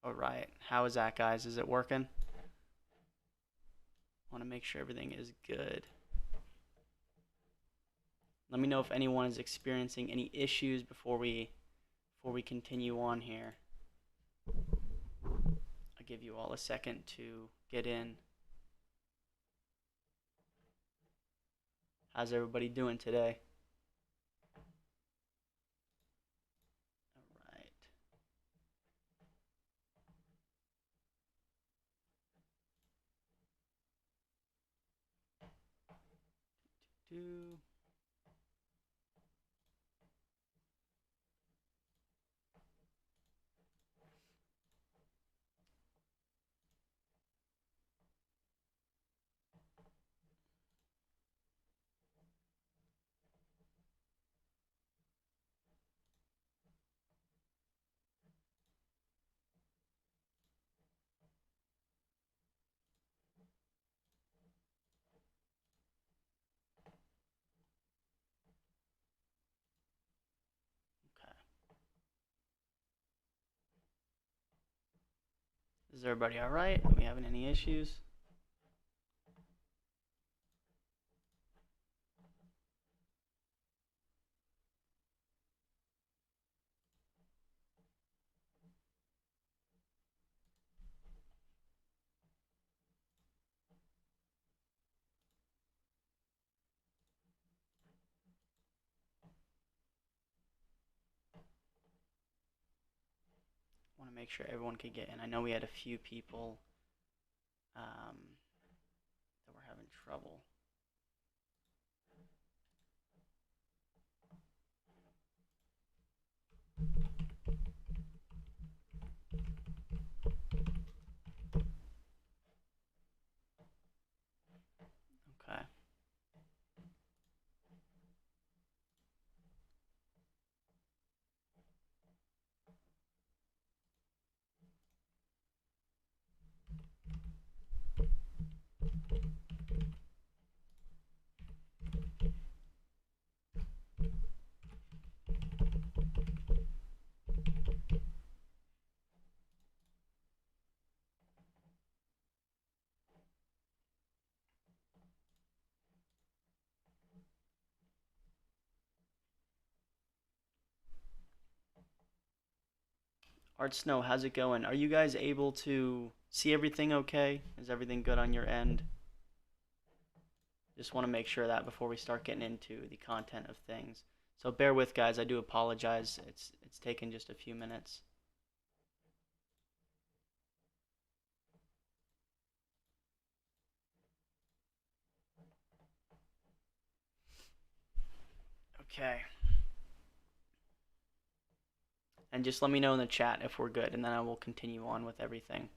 All right. How is that, guys? Is it working? Want to make sure everything is good. Let me know if anyone is experiencing any issues before we continue on here. I'll give you all a second to get in. How's everybody doing today? All right. Do okay. Is everybody all right? Are we having any issues? Want to make sure everyone could get in. I know we had a few people that were having trouble. Okay. Art Snow, how's it going? Are you guys able to see everything okay? Is everything good on your end? Just want to make sure that before we start getting into the content of things. So bear with, guys. I do apologize. It's taken just a few minutes. Okay. And just let me know in the chat if we're good, and then I will continue on with everything.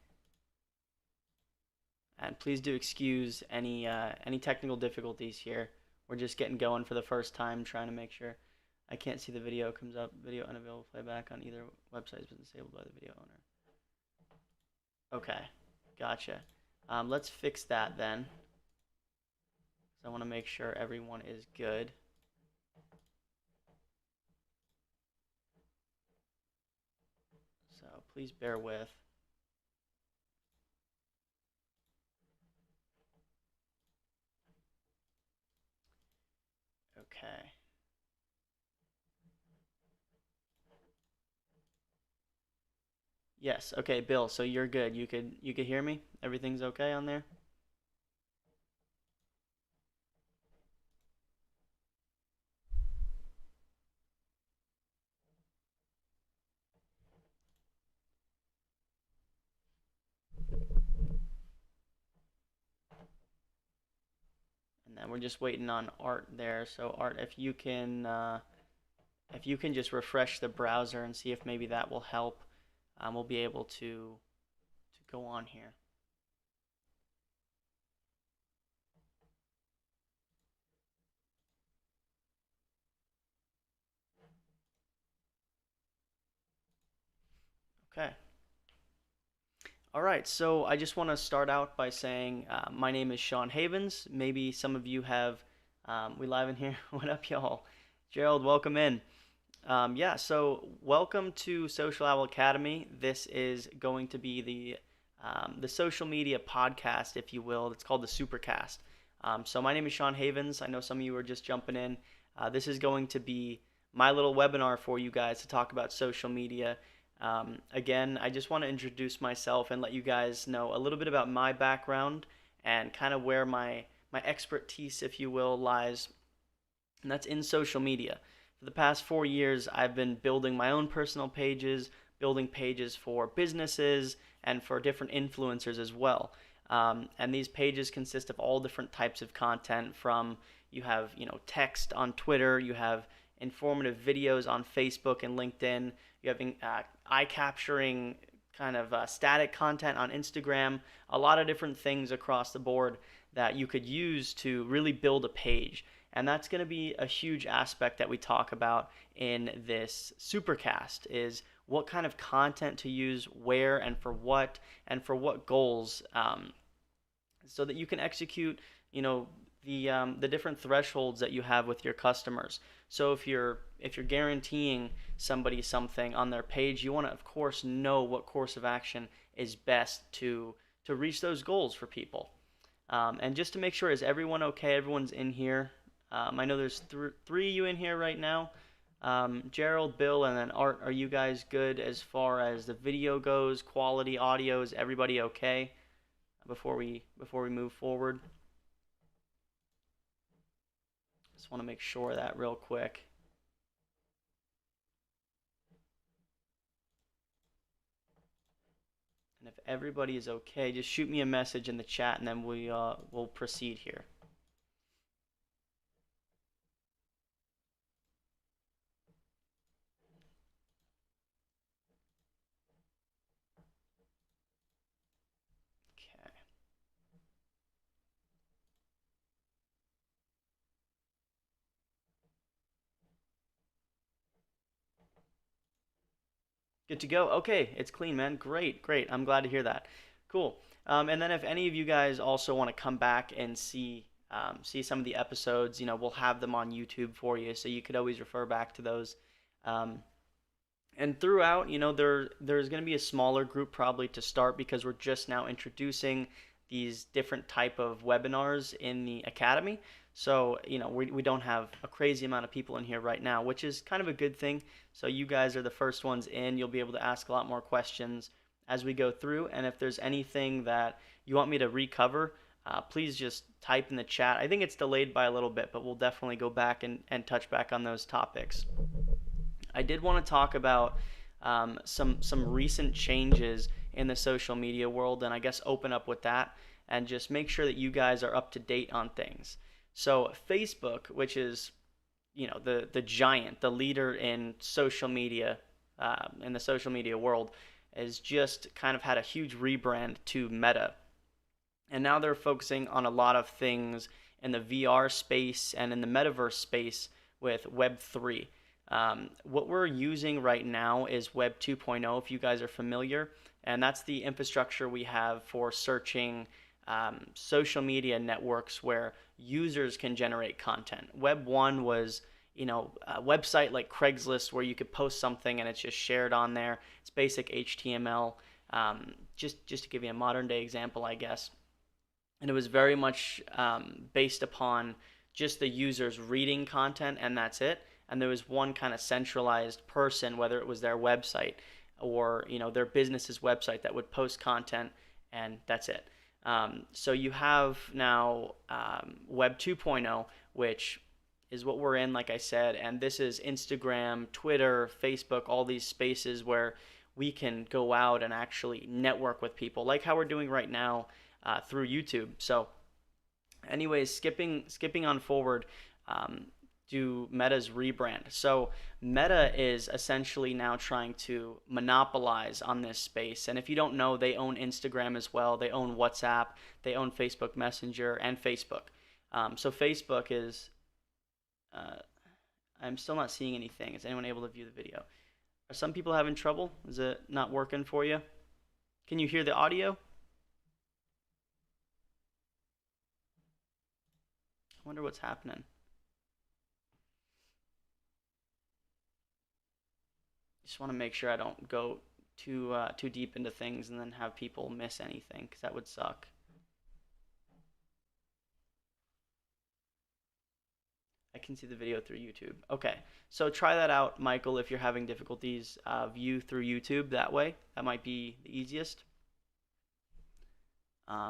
And please do excuse any technical difficulties here. We're just getting going for the first time, trying to make sure. I can't see the video. Comes up, video unavailable playback on either website has been disabled by the video owner. Okay, gotcha. Let's fix that then. So I want to make sure everyone is good. So please bear with. Okay. Yes. Okay, Bill. So you're good. You could hear me. Everything's okay on there. And then we're just waiting on Art there. So Art, if you can just refresh the browser and see if maybe that will help, we'll be able to go on here. Okay. All right, so I just want to start out by saying my name is Sean Havens. Maybe some of you have, we live in here. What up, y'all? Gerald, welcome in. Yeah, so welcome to Social Owl Academy. This is going to be the social media podcast, if you will. It's called the Supercast. So my name is Sean Havens. I know some of you are just jumping in. This is going to be my little webinar for you guys to talk about social media. Again, I just want to introduce myself and let you guys know a little bit about my background and kind of where my expertise, if you will, lies, and that's in social media. For the past 4 years, I've been building my own personal pages, building pages for businesses and for different influencers as well. And these pages consist of all different types of content. From you have text on Twitter, you have informative videos on Facebook and LinkedIn, you have eye capturing kind of static content on Instagram, a lot of different things across the board that you could use to really build a page. And that's going to be a huge aspect that we talk about in this supercast is what kind of content to use, where and for what goals, so that you can execute, you know, the different thresholds that you have with your customers. So if you're guaranteeing somebody something on their page, you want to of course know what course of action is best to reach those goals for people. And just to make sure, is everyone okay? Everyone's in here. I know there's three of you in here right now. Gerald, Bill, and then Art. Are you guys good as far as the video goes? Quality, audio, is everybody okay? Before we move forward, just want to make sure of that real quick. And if everybody is okay, just shoot me a message in the chat, and then we'll proceed here. Okay. Good to go. Okay, it's clean, man. Great, great. I'm glad to hear that. Cool. And then if any of you guys also want to come back and see some of the episodes, we'll have them on YouTube for you, so you could always refer back to those. Um, and throughout, there's going to be a smaller group probably to start because we're just now introducing these different type of webinars in the academy. So we don't have a crazy amount of people in here right now, which is kind of a good thing. So you guys are the first ones in. You'll be able to ask a lot more questions as we go through, and if there's anything that you want me to recover, please just type in the chat. I think it's delayed by a little bit, but we'll definitely go back and touch back on those topics. I did want to talk about some recent changes in the social media world, and I guess open up with that and just make sure that you guys are up to date on things. So Facebook, which is the giant, the leader in social media, in the social media world, has just kind of had a huge rebrand to Meta, and now they're focusing on a lot of things in the VR space and in the metaverse space with Web 3. What we're using right now is Web 2.0, if you guys are familiar, and that's the infrastructure we have for searching social media networks where users can generate content. Web 1 was a website like Craigslist where you could post something and it's just shared on there. It's basic HTML. Just to give you a modern day example, I guess. And it was very much based upon just the users reading content, and that's it. And there was one kind of centralized person, whether it was their website or their business's website, that would post content, and that's it. So you have now Web 2.0, which is what we're in, like I said, and this is Instagram, Twitter, Facebook, all these spaces where we can go out and actually network with people, like how we're doing right now through YouTube. So, anyways, skipping on forward to Meta's rebrand. So, Meta is essentially now trying to monopolize on this space. And if you don't know, they own Instagram as well. They own WhatsApp. They own Facebook Messenger and Facebook. So Facebook is. I'm still not seeing anything. Is anyone able to view the video? Are some people having trouble? Is it not working for you? Can you hear the audio? I wonder what's happening. just want to make sure I don't go too deep into things and then have people miss anything, because that would suck. I can see the video through YouTube. Okay, so try that out, Michael, if you're having difficulties view through YouTube that way. That might be the easiest.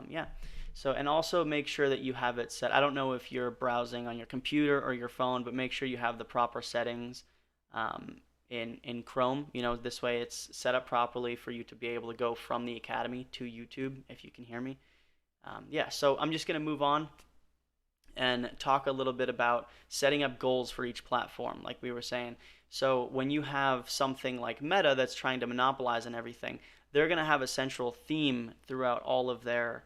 Yeah. So, and also make sure that you have it set. I don't know if you're browsing on your computer or your phone, but make sure you have the proper settings um, in Chrome. This way it's set up properly for you to be able to go from the Academy to YouTube, if you can hear me. Yeah, so I'm just going to move on and talk a little bit about setting up goals for each platform, like we were saying. So when you have something like Meta that's trying to monopolize and everything, they're going to have a central theme throughout all of their.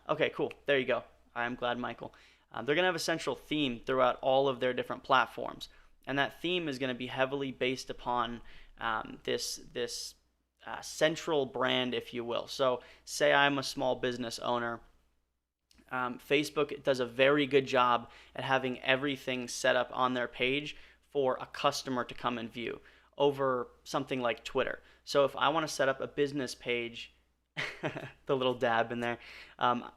Okay, cool. There you go. I'm glad, Michael. They're going to have a central theme throughout all of their different platforms, and that theme is going to be heavily based upon this central brand, if you will. So, say I'm a small business owner. Facebook does a very good job at having everything set up on their page for a customer to come and view over something like Twitter. So if I want to set up a business page, the little dab in there,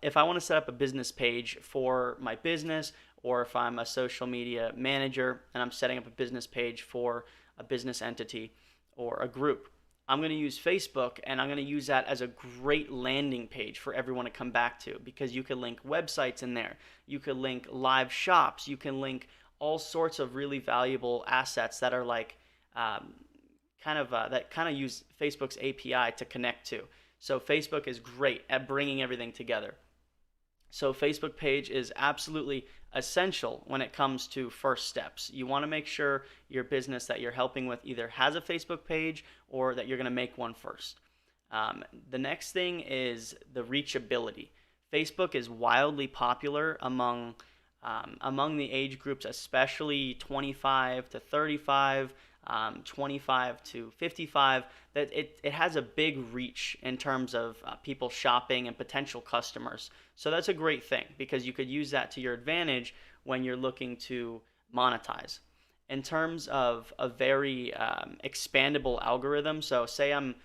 if I want to set up a business page for my business, or if I'm a social media manager and I'm setting up a business page for a business entity or a group, I'm going to use Facebook, and I'm going to use that as a great landing page for everyone to come back to, because you can link websites in there. You can link live shops. You can link all sorts of really valuable assets that are like that kind of use Facebook's API to connect to. So Facebook is great at bringing everything together. So Facebook page is absolutely essential when it comes to first steps. You want to make sure your business that you're helping with either has a Facebook page or that you're going to make one first. The next thing is the reachability. Facebook is wildly popular among the age groups, especially 25 to 35, 25 to 55, that it has a big reach in terms of people shopping and potential customers. So that's a great thing, because you could use that to your advantage when you're looking to monetize. In terms of a very expandable algorithm, so say I'm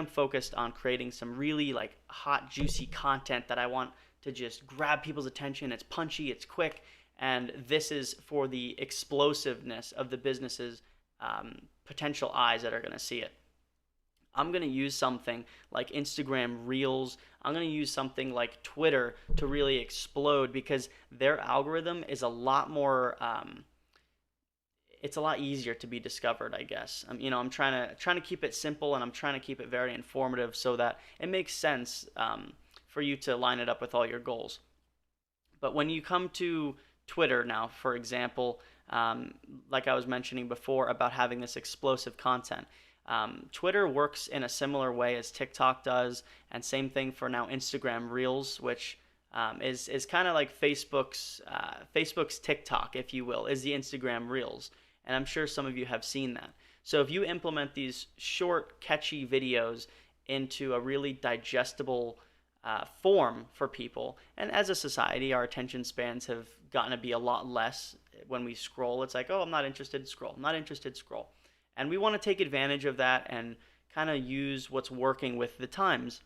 focused on creating some really like hot, juicy content that I want to just grab people's attention. It's punchy, it's quick, and this is for the explosiveness of the business's potential eyes that are going to see it. I'm going to use something like Instagram Reels. I'm going to use something like Twitter to really explode, because their algorithm is a lot more. It's a lot easier to be discovered, I guess. I'm trying to keep it simple, and I'm trying to keep it very informative so that it makes sense for you to line it up with all your goals. But when you come to Twitter now, for example, like I was mentioning before about having this explosive content, Twitter works in a similar way as TikTok does, and same thing for now Instagram Reels, which is kind of like Facebook's TikTok, if you will, is the Instagram Reels, and I'm sure some of you have seen that. So if you implement these short, catchy videos into a really digestible form for people, and as a society, our attention spans have gotten to be a lot less. When we scroll, it's like, oh, I'm not interested, scroll. I'm not interested, scroll. And we want to take advantage of that and kind of use what's working with the times.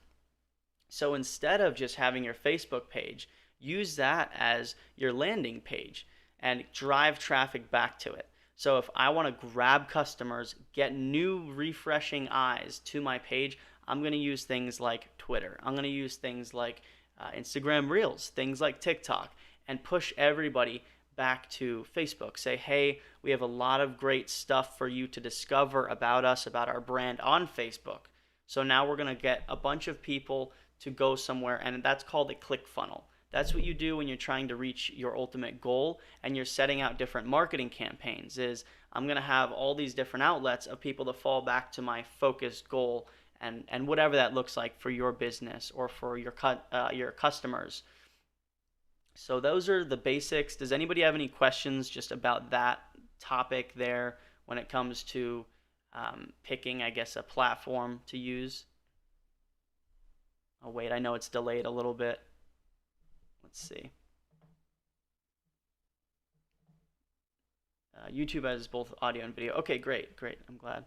So instead of just having your Facebook page, use that as your landing page and drive traffic back to it. So if I want to grab customers, get new refreshing eyes to my page, I'm going to use things like Twitter. I'm going to use things like Instagram Reels, things like TikTok, and push everybody back to Facebook. Say, hey, we have a lot of great stuff for you to discover about us, about our brand on Facebook. So now we're going to get a bunch of people to go somewhere, and that's called a click funnel. That's what you do when you're trying to reach your ultimate goal and you're setting out different marketing campaigns. Is I'm going to have all these different outlets of people to fall back to my focused goal, and whatever that looks like for your business or for your customers. So those are the basics. Does anybody have any questions just about that topic there when it comes to picking, I guess, a platform to use? Oh, wait, I know it's delayed a little bit. Let's see. YouTube has both audio and video. Okay, great. I'm glad.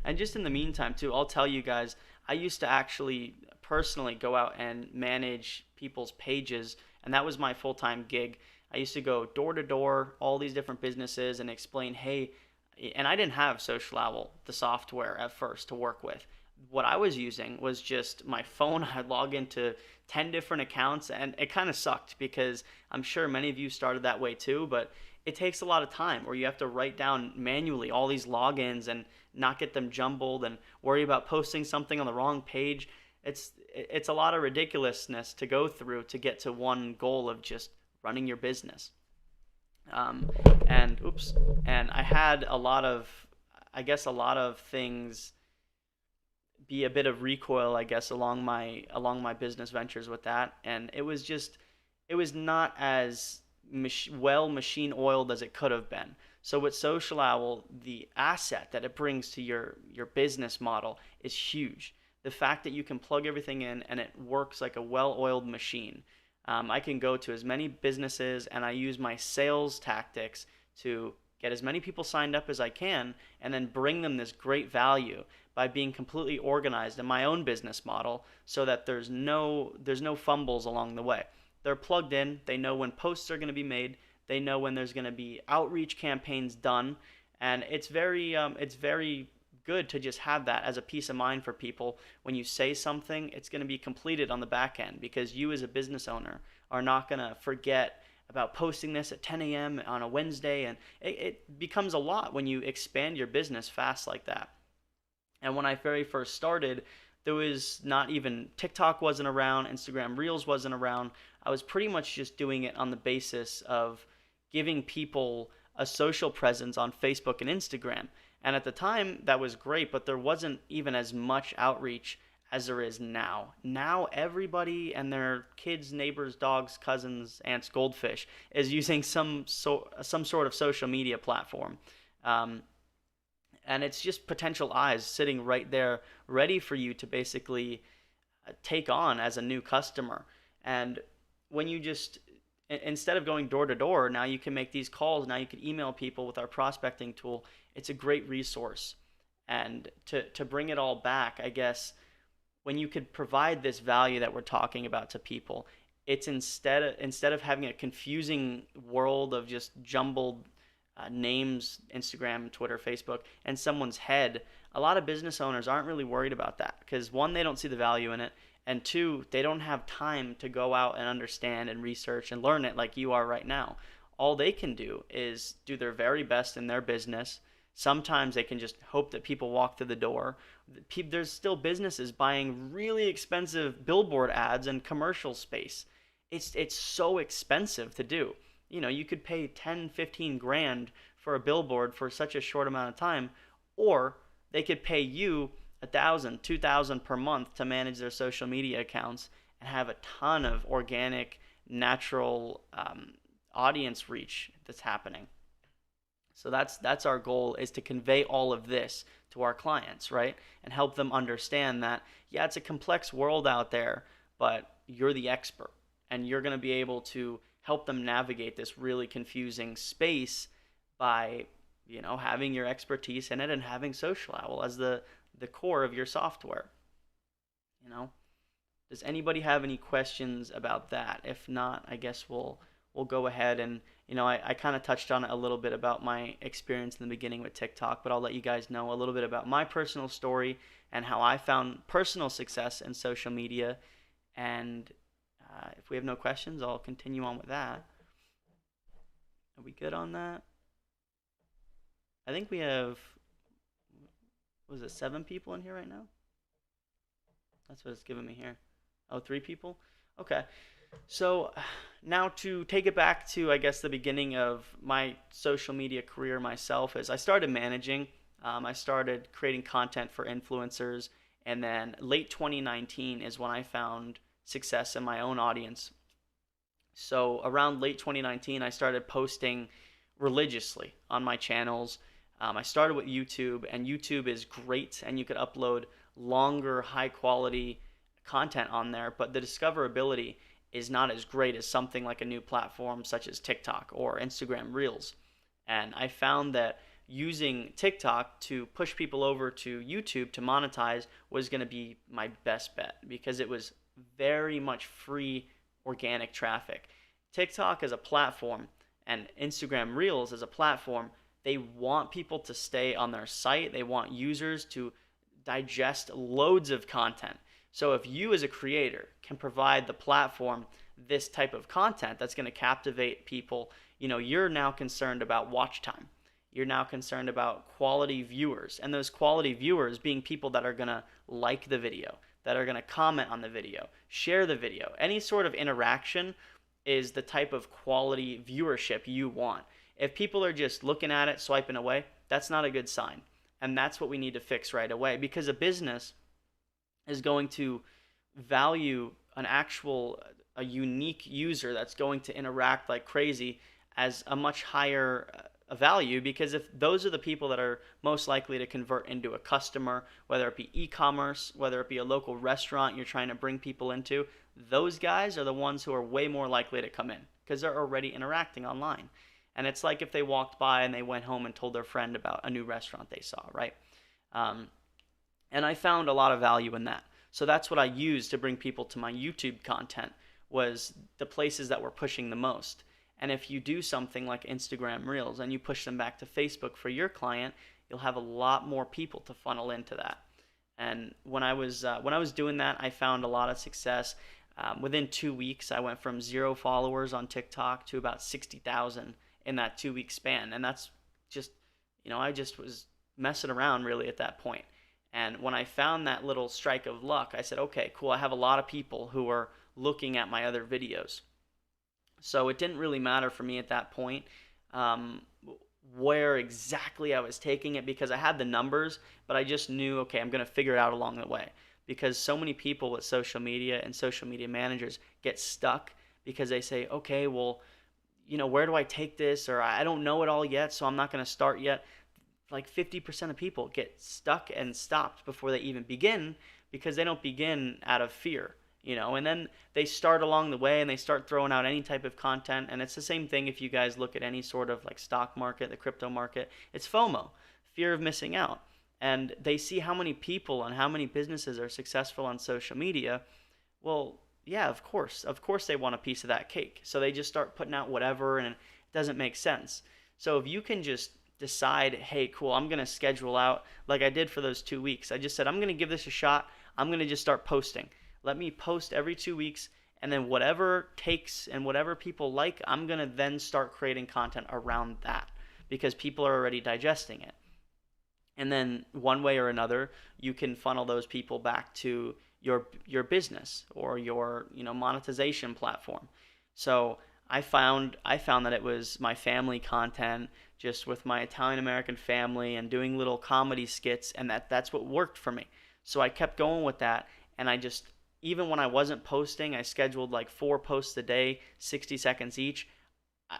And just in the meantime, too, I'll tell you guys, I used to actually personally go out and manage people's pages, and that was my full time gig. I used to go door to door, all these different businesses, and explain, hey, and I didn't have Social Owl, the software at first to work with. What I was using was just my phone. I'd log into 10 different accounts, and it kind of sucked because I'm sure many of you started that way too, but it takes a lot of time where you have to write down manually all these logins and not get them jumbled and worry about posting something on the wrong page. It's a lot of ridiculousness to go through to get to one goal of just running your business. Um, and oops, and I had a lot of, I guess, a lot of things be a bit of recoil, I guess, along my business ventures with that, and it was not as well machine oiled as it could have been. So with Social Owl, the asset that it brings to your business model is huge. The fact that you can plug everything in and it works like a well-oiled machine. I can go to as many businesses and I use my sales tactics to get as many people signed up as I can and then bring them this great value by being completely organized in my own business model so that there's no fumbles along the way. They're plugged in, they know when posts are going to be made, they know when there's going to be outreach campaigns done, and it's very good to just have that as a peace of mind for people. When you say something, it's going to be completed on the back end because you as a business owner are not going to forget about posting this at 10 a.m. on a Wednesday, and it becomes a lot when you expand your business fast like that. And when I very first started, there was not even TikTok wasn't around, Instagram Reels wasn't around. I was pretty much just doing it on the basis of giving people a social presence on Facebook and Instagram. And at the time, that was great, but there wasn't even as much outreach as there is now. Now everybody and their kids, neighbors, dogs, cousins, aunts, goldfish is using some sort of social media platform. Um, and it's just potential eyes sitting right there ready for you to basically take on as a new customer. And when you just instead of going door to door, now you can make these calls. Now you can email people with our prospecting tool. It's a great resource. And to bring it all back, I guess, when you could provide this value that we're talking about to people, it's instead of having a confusing world of just jumbled names, Instagram, Twitter, Facebook, and someone's head. A lot of business owners aren't really worried about that because one, they don't see the value in it, and two, they don't have time to go out and understand and research and learn it like you are right now. All they can do is do their very best in their business. Sometimes they can just hope that people walk through the door. There's still businesses buying really expensive billboard ads and commercial space. It's so expensive to do. You know, you could pay 10, 15 grand for a billboard for such a short amount of time, or they could pay you 1,000, 2,000 per month to manage their social media accounts and have a ton of organic, natural audience reach that's happening. So that's our goal, is to convey all of this to our clients, right? And help them understand that, yeah, it's a complex world out there, but you're the expert and you're going to be able to help them navigate this really confusing space by, having your expertise in it and having Social Owl as the core of your software. You know, does anybody have any questions about that? If not, I guess we'll go ahead and I kind of touched on it a little bit about my experience in the beginning with TikTok, but I'll let you guys know a little bit about my personal story and how I found personal success in social media. And if we have no questions, I'll continue on with that. Are we good on that? I think we have, was it 7 people in here right now? That's what it's giving me here. Oh, 3 people? Okay. So now to take it back to, I guess, the beginning of my social media career myself, is I started managing. I started creating content for influencers, and then late 2019 is when I found success in my own audience. So around late 2019, I started posting religiously on my channels. I started with YouTube, and YouTube is great, and you could upload longer, high quality content on there, but the discoverability is not as great as something like a new platform such as TikTok or Instagram Reels. And I found that using TikTok to push people over to YouTube to monetize was going to be my best bet, because it was very much free organic traffic. TikTok as a platform and Instagram Reels as a platform, they want people to stay on their site. They want users to digest loads of content. So if you as a creator can provide the platform this type of content that's going to captivate people, you're now concerned about watch time. You're now concerned about quality viewers, and those quality viewers being people that are going to like the video, that are going to comment on the video, share the video. Any sort of interaction is the type of quality viewership you want. If people are just looking at it, swiping away, that's not a good sign. And that's what we need to fix right away, because a business is going to value a unique user that's going to interact like crazy as a much higher value, because if those are the people that are most likely to convert into a customer, whether it be e-commerce, whether it be a local restaurant you're trying to bring people into, those guys are the ones who are way more likely to come in because they're already interacting online. And it's like if they walked by and they went home and told their friend about a new restaurant they saw, right? And I found a lot of value in that. So that's what I used to bring people to my YouTube content, was the places that were pushing the most. And if you do something like Instagram Reels and you push them back to Facebook for your client, you'll have a lot more people to funnel into that. And when I was doing that, I found a lot of success. Within 2 weeks, I went from 0 followers on TikTok to about 60,000 in that 2-week span. And that's just, I just was messing around really at that point. And when I found that little strike of luck, I said, okay, cool, I have a lot of people who are looking at my other videos. So it didn't really matter for me at that point where exactly I was taking it, because I had the numbers, but I just knew, okay, I'm going to figure it out along the way. Because so many people with social media and social media managers get stuck because they say, okay, well, where do I take this? Or I don't know it all yet, so I'm not going to start yet. Like 50% of people get stuck and stopped before they even begin, because they don't begin out of fear. And then they start along the way and they start throwing out any type of content. And it's the same thing if you guys look at any sort of like stock market, the crypto market. It's FOMO, fear of missing out. And they see how many people and how many businesses are successful on social media. Well, yeah, of course they want a piece of that cake. So they just start putting out whatever, and it doesn't make sense. So if you can just decide, hey, cool, I'm going to schedule out like I did for those 2 weeks. I just said, I'm going to give this a shot. I'm going to just start posting. Let me post every 2 weeks, and then whatever takes and whatever people like, I'm going to then start creating content around that, because people are already digesting it. And then one way or another, you can funnel those people back to your business or your monetization platform. So I found that it was my family content, just with my Italian American family and doing little comedy skits, and that's what worked for me. So I kept going with that, and I just, even when I wasn't posting, I scheduled like 4 posts a day, 60 seconds each.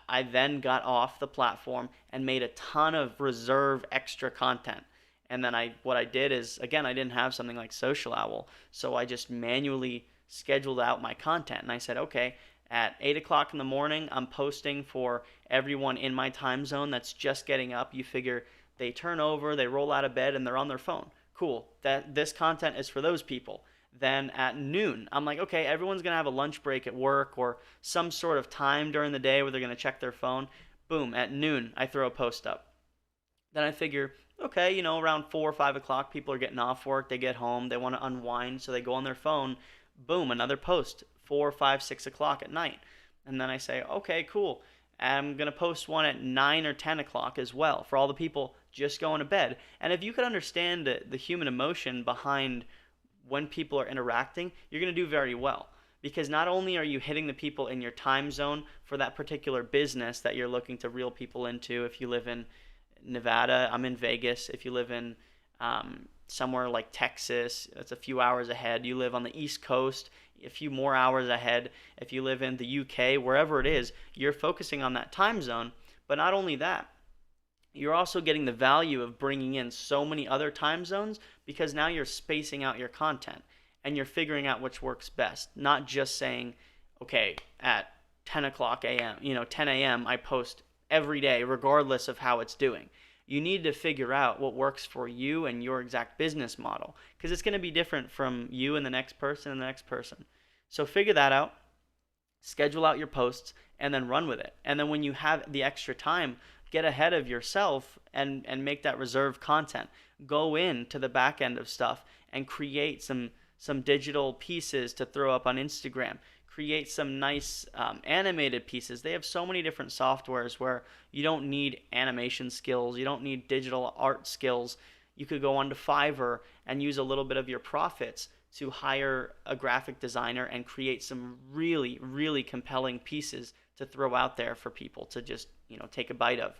I then got off the platform and made a ton of reserve extra content. And then what I did is, again, I didn't have something like Social Owl, so I just manually scheduled out my content. And I said, okay, at 8 o'clock in the morning, I'm posting for everyone in my time zone that's just getting up. You figure they turn over, they roll out of bed, and they're on their phone. Cool, this content is for those people. Then at noon, I'm like, okay, everyone's going to have a lunch break at work or some sort of time during the day where they're going to check their phone. Boom, at noon, I throw a post up. Then I figure, okay, around 4 or 5 o'clock, people are getting off work, they get home, they want to unwind, so they go on their phone. Boom, another post, 4, 5, 6 o'clock at night. And then I say, okay, cool. I'm going to post one at 9 or 10 o'clock as well for all the people just going to bed. And if you could understand the human emotion behind when people are interacting, you're going to do very well. Because not only are you hitting the people in your time zone for that particular business that you're looking to reel people into. If you live in Nevada, I'm in Vegas. If you live in somewhere like Texas, it's a few hours ahead. You live on the East Coast, a few more hours ahead. If you live in the UK, wherever it is, you're focusing on that time zone. But not only that, you're also getting the value of bringing in so many other time zones, because now you're spacing out your content and you're figuring out which works best. Not just saying, okay, at 10 o'clock a.m., 10 a.m. I post every day regardless of how it's doing. You need to figure out what works for you and your exact business model, because it's going to be different from you and the next person and the next person. So figure that out, schedule out your posts, and then run with it. And then when you have the extra time, get ahead of yourself and make that reserved content. Go into the back end of stuff and create some digital pieces to throw up on Instagram. Create some nice animated pieces. They have so many different softwares where you don't need animation skills, you don't need digital art skills. You could go onto Fiverr and use a little bit of your profits to hire a graphic designer and create some really, really compelling pieces to throw out there for people to just, take a bite of.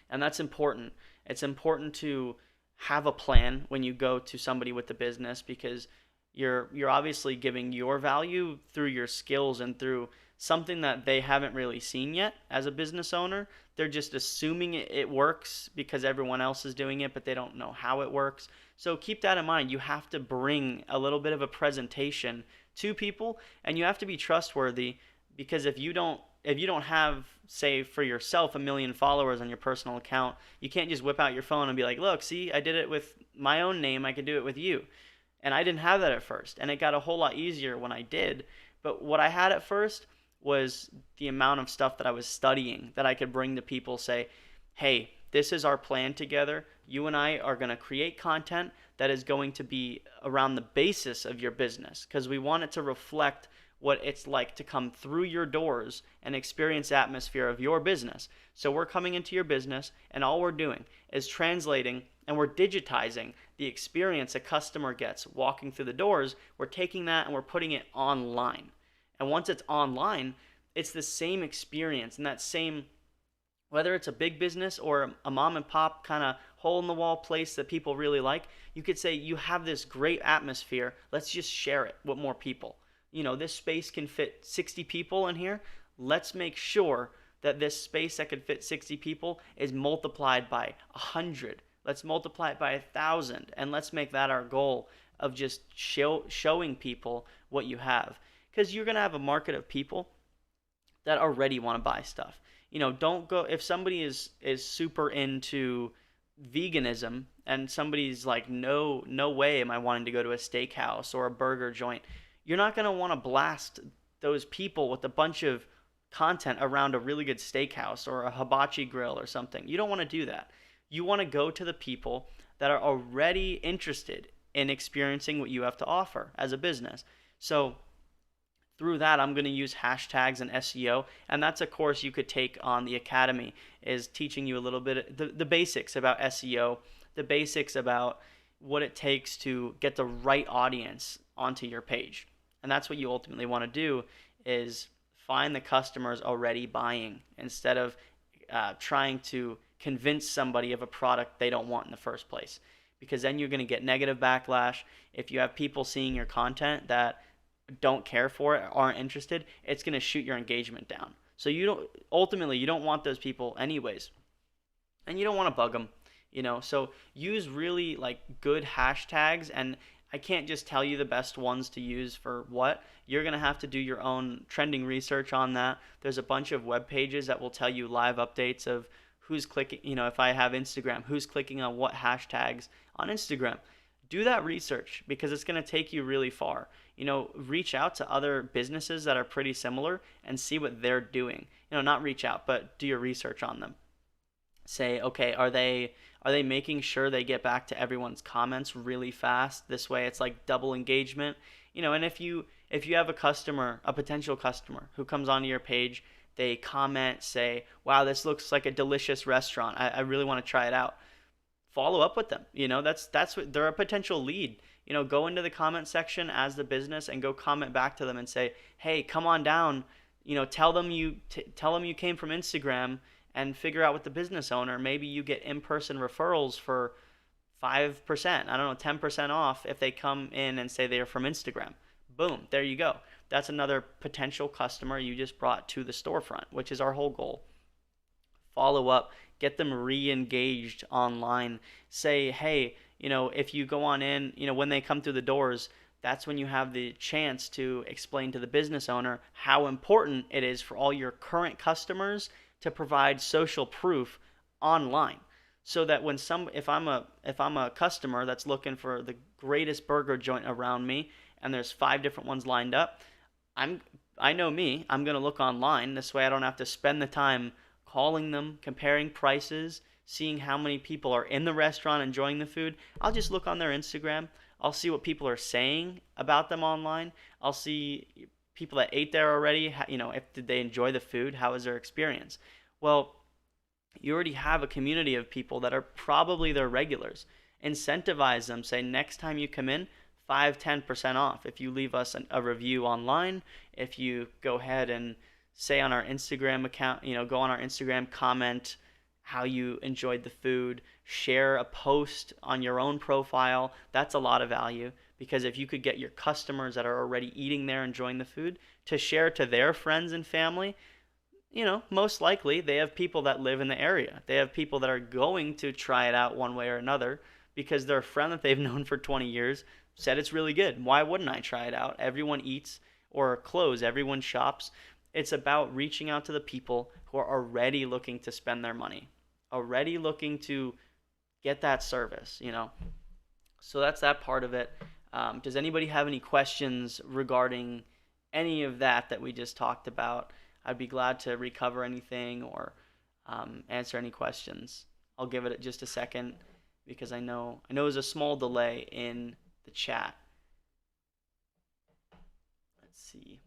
And that's important. It's important to have a plan when you go to somebody with the business, because you're obviously giving your value through your skills and through something that they haven't really seen yet as a business owner. They're just assuming it works because everyone else is doing it, but they don't know how it works. So keep that in mind. You have to bring a little bit of a presentation to people, and you have to be trustworthy, because if you don't have, say, for yourself, 1 million followers on your personal account, you can't just whip out your phone and be like, look, see, I did it with my own name, I could do it with you. And I didn't have that at first, and it got a whole lot easier when I did. But what I had at first was the amount of stuff that I was studying that I could bring to people, say, hey, this is our plan together. You and I are going to create content that is going to be around the basis of your business, because we want it to reflect what it's like to come through your doors and experience the atmosphere of your business. So we're coming into your business, and all we're doing is translating, and we're digitizing the experience a customer gets walking through the doors. We're taking that and we're putting it online. And once it's online, it's the same experience, and that same, whether it's a big business or a mom and pop kind of hole in the wall place that people really like, you could say, you have this great atmosphere, let's just share it with more people. This space can fit 60 people in here. Let's make sure that this space that could fit 60 people is multiplied by 100. Let's multiply it by 1,000, and let's make that our goal of just showing people what you have. Because you're going to have a market of people that already want to buy stuff. Don't go, if somebody is super into veganism and somebody's like, no way am I wanting to go to a steakhouse or a burger joint, you're not going to want to blast those people with a bunch of content around a really good steakhouse or a hibachi grill or something. You don't want to do that. You want to go to the people that are already interested in experiencing what you have to offer as a business. So through that, I'm going to use hashtags and SEO, and that's a course you could take on the Academy, is teaching you a little bit the basics about SEO, the basics about what it takes to get the right audience onto your page. And that's what you ultimately want to do, is find the customers already buying, instead of trying to convince somebody of a product they don't want in the first place. Because then you're going to get negative backlash. If you have people seeing your content that don't care for it, aren't interested, it's going to shoot your engagement down. So you don't want those people anyways. And you don't want to bug them, So use really good hashtags, and I can't just tell you the best ones to use for what. You're going to have to do your own trending research on that. There's a bunch of web pages that will tell you live updates of who's clicking, if I have Instagram, who's clicking on what hashtags on Instagram. Do that research, because it's going to take you really far. Reach out to other businesses that are pretty similar and see what they're doing. Not reach out, but do your research on them. Say, okay, are they making sure they get back to everyone's comments really fast? This way it's like double engagement. And if you have a potential customer who comes onto your page, they comment, say, wow, this looks like a delicious restaurant, I really want to try it out. Follow up with them. That's what, they're a potential lead. Go into the comment section as the business and go comment back to them and say, hey, come on down. Tell them you came from Instagram, and figure out with the business owner. Maybe you get in-person referrals for 5%, I don't know, 10% off if they come in and say they're from Instagram. Boom, there you go. That's another potential customer you just brought to the storefront, which is our whole goal. Follow up, get them re-engaged online. Say, hey, if you go on in, when they come through the doors, that's when you have the chance to explain to the business owner how important it is for all your current customers to provide social proof online. so that when some if I'm a customer that's looking for the greatest burger joint around me and there's five different ones lined up, I'm I know me, I'm going to look online. This way I don't have to spend the time calling them, comparing prices, seeing how many people are in the restaurant enjoying the food. I'll just look on their Instagram. I'll see what people are saying about them online. I'll see people that ate there already, if did they enjoy the food, how was their experience. Well, you already have a community of people that are probably their regulars. Incentivize them. Say next time you come in, 5-10% off if you leave us a review online. If you go ahead and say on our Instagram account, go on our Instagram, comment how you enjoyed the food, share a post on your own profile. That's a lot of value, because if you could get your customers that are already eating there, enjoying the food, to share to their friends and family, most likely they have people that live in the area. They have people that are going to try it out one way or another because their friend that they've known for 20 years said it's really good. Why wouldn't I try it out? Everyone eats or clothes, everyone shops. It's about reaching out to the people who are already looking to spend their money, already looking to get that service. So that's that part of it. Does anybody have any questions regarding any of that we just talked about? I'd be glad to recover anything or answer any questions. I'll give it just a second because I know there's a small delay in the chat. Let's see.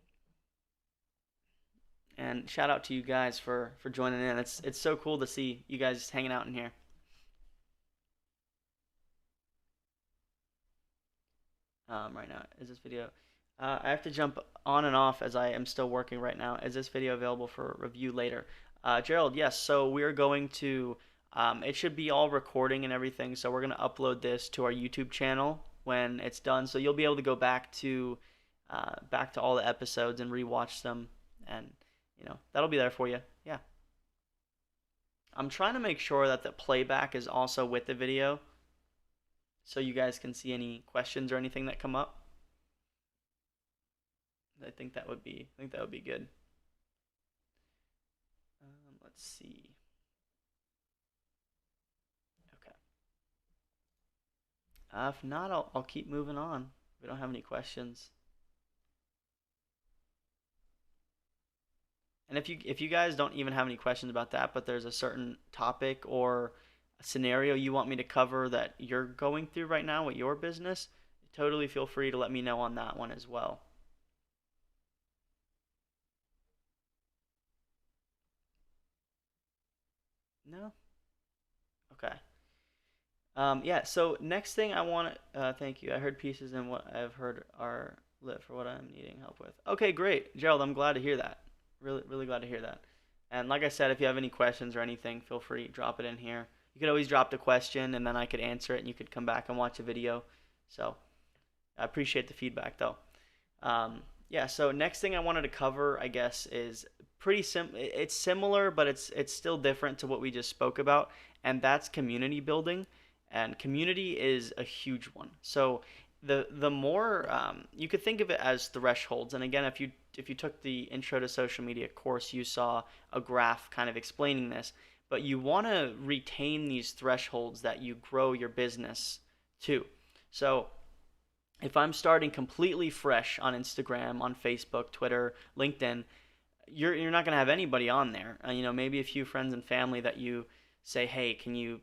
And shout out to you guys for joining in. It's so cool to see you guys hanging out in here. Right now, is this video? I have to jump on and off as I am still working right now. Is this video available for review later? Gerald, yes. So we're going to, it should be all recording and everything. So we're going to upload this to our YouTube channel when it's done. So you'll be able to go back to all the episodes and rewatch them, and that'll be there for you. Yeah. I'm trying to make sure that the playback is also with the video, so you guys can see any questions or anything that come up. I think that would be good. Let's see. Okay. If not, I'll keep moving on. We don't have any questions. And if you guys don't even have any questions about that, but there's a certain topic or a scenario you want me to cover that you're going through right now with your business, totally feel free to let me know on that one as well. No? Okay. Yeah, so next thing I want to, thank you. I heard pieces in what I've heard are lit for what I'm needing help with. Okay, great. Gerald, I'm glad to hear that. Really, really glad to hear that. And like I said, if you have any questions or anything, feel free, drop it in here. You could always drop the question and then I could answer it and you could come back and watch a video. So I appreciate the feedback though. Yeah, so next thing I wanted to cover, I guess, is it's similar, but it's still different to what we just spoke about, and that's community building. And community is a huge one. So the more you could think of it as thresholds. And again, if you took the Intro to Social Media course, you saw a graph kind of explaining this. But you want to retain these thresholds that you grow your business to. So if I'm starting completely fresh on Instagram, on Facebook, Twitter, LinkedIn, you're not going to have anybody on there. Maybe a few friends and family that you say, hey, can you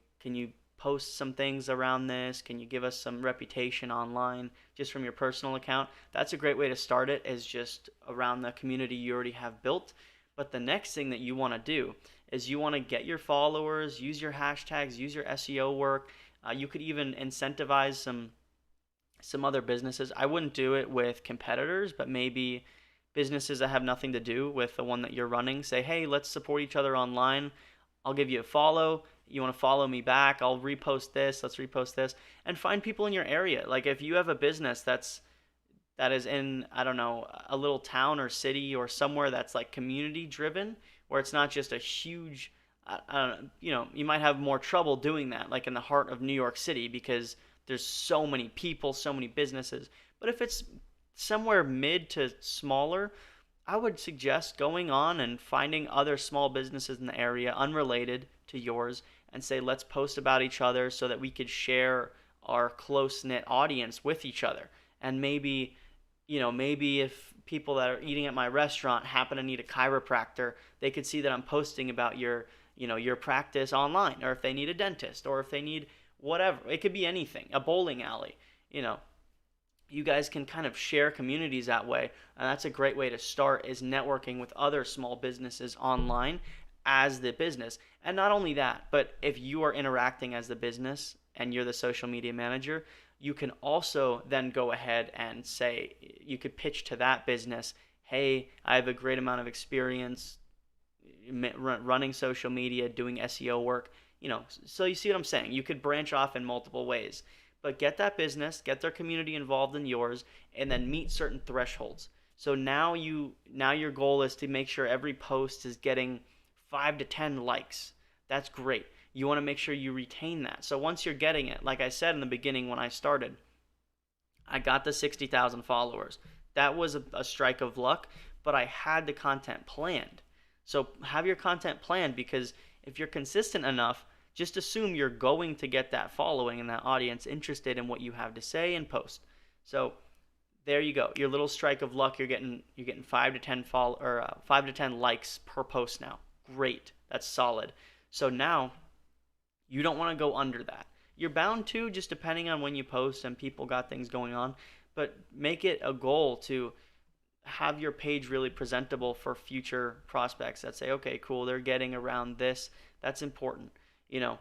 post some things around this? Can you give us some reputation online just from your personal account? That's a great way to start it, is just around the community you already have built. But the next thing that you want to do is you want to get your followers, use your hashtags, use your SEO work. You could even incentivize some other businesses. I wouldn't do it with competitors, but maybe businesses that have nothing to do with the one that you're running. Say, hey, let's support each other online. I'll give you a follow. You want to follow me back? I'll repost this. Let's repost this. And find people in your area. Like if you have a business that is in, I don't know, a little town or city or somewhere that's like community driven, where it's not just a huge, I don't know, you might have more trouble doing that, like in the heart of New York City, because there's so many people, so many businesses. But if it's somewhere mid to smaller, I would suggest going on and finding other small businesses in the area unrelated to yours and say, let's post about each other so that we could share our close knit audience with each other. And maybe, maybe if people that are eating at my restaurant happen to need a chiropractor, they could see that I'm posting about your practice online, or if they need a dentist, or if they need whatever. It could be anything, a bowling alley, you know, you guys can kind of share communities that way, and that's a great way to start, is networking with other small businesses online as the business. And not only that, but if you are interacting as the business and you're the social media manager, you can also then go ahead and say, you could pitch to that business, hey, I have a great amount of experience running social media, doing SEO work. So you see what I'm saying? You could branch off in multiple ways, but get that business, get their community involved in yours, and then meet certain thresholds. So now your goal is to make sure every post is getting 5 to 10 likes. That's great. You want to make sure you retain that. So once you're getting it, like I said in the beginning when I started, I got the 60,000 followers. That was a strike of luck, but I had the content planned. So have your content planned, because if you're consistent enough, just assume you're going to get that following and that audience interested in what you have to say and post. So there you go. Your little strike of luck. You're getting 5 to 10 likes per post now. Great. That's solid. So now you don't want to go under that. You're bound to, just depending on when you post and people got things going on, but make it a goal to have your page really presentable for future prospects that say, okay, cool, they're getting around this. That's important, you know.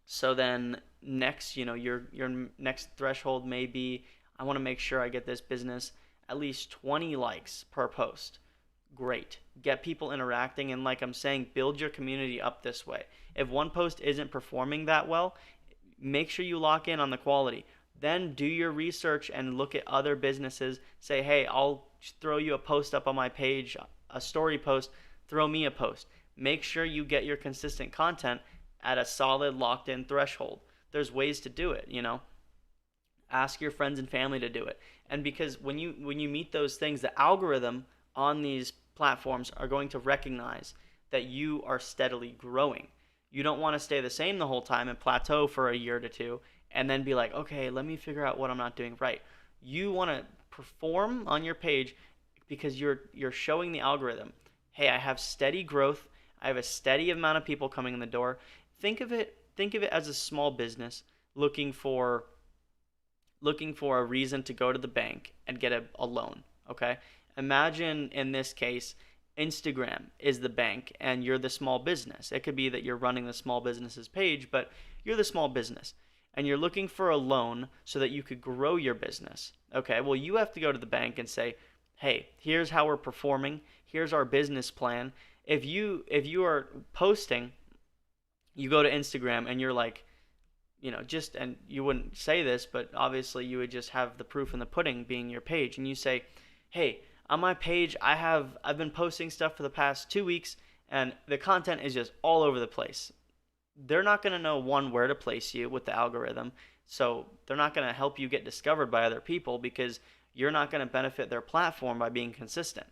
So then next, your next threshold may be, I want to make sure I get this business at least 20 likes per post. Great. Get people interacting, and like I'm saying, build your community up this way. If one post isn't performing that well, make sure you lock in on the quality. Then do your research and look at other businesses. Say, hey, I'll throw you a post up on my page, a story post, throw me a post. Make sure you get your consistent content at a solid locked in threshold. There's ways to do it, Ask your friends and family to do it. And because when you meet those things, the algorithm on these platforms are going to recognize that you are steadily growing. You don't want to stay the same the whole time and plateau for a year to two and then be like, okay, let me figure out what I'm not doing right. You want to perform on your page because you're showing the algorithm, hey, I have steady growth. I have a steady amount of people coming in the door. Think of it as a small business looking for a reason to go to the bank and get a loan, okay? Imagine in this case, Instagram is the bank and you're the small business. It could be that you're running the small business's page, but you're the small business and you're looking for a loan so that you could grow your business. Okay, well, you have to go to the bank and say, hey, here's how we're performing. Here's our business plan. If you are posting, you go to Instagram and you're like, and you wouldn't say this, but obviously you would just have the proof in the pudding being your page. And you say, hey, on my page, I've been posting stuff for the past 2 weeks and the content is just all over the place. They're not going to know, one, where to place you with the algorithm. So they're not going to help you get discovered by other people because you're not going to benefit their platform by being consistent.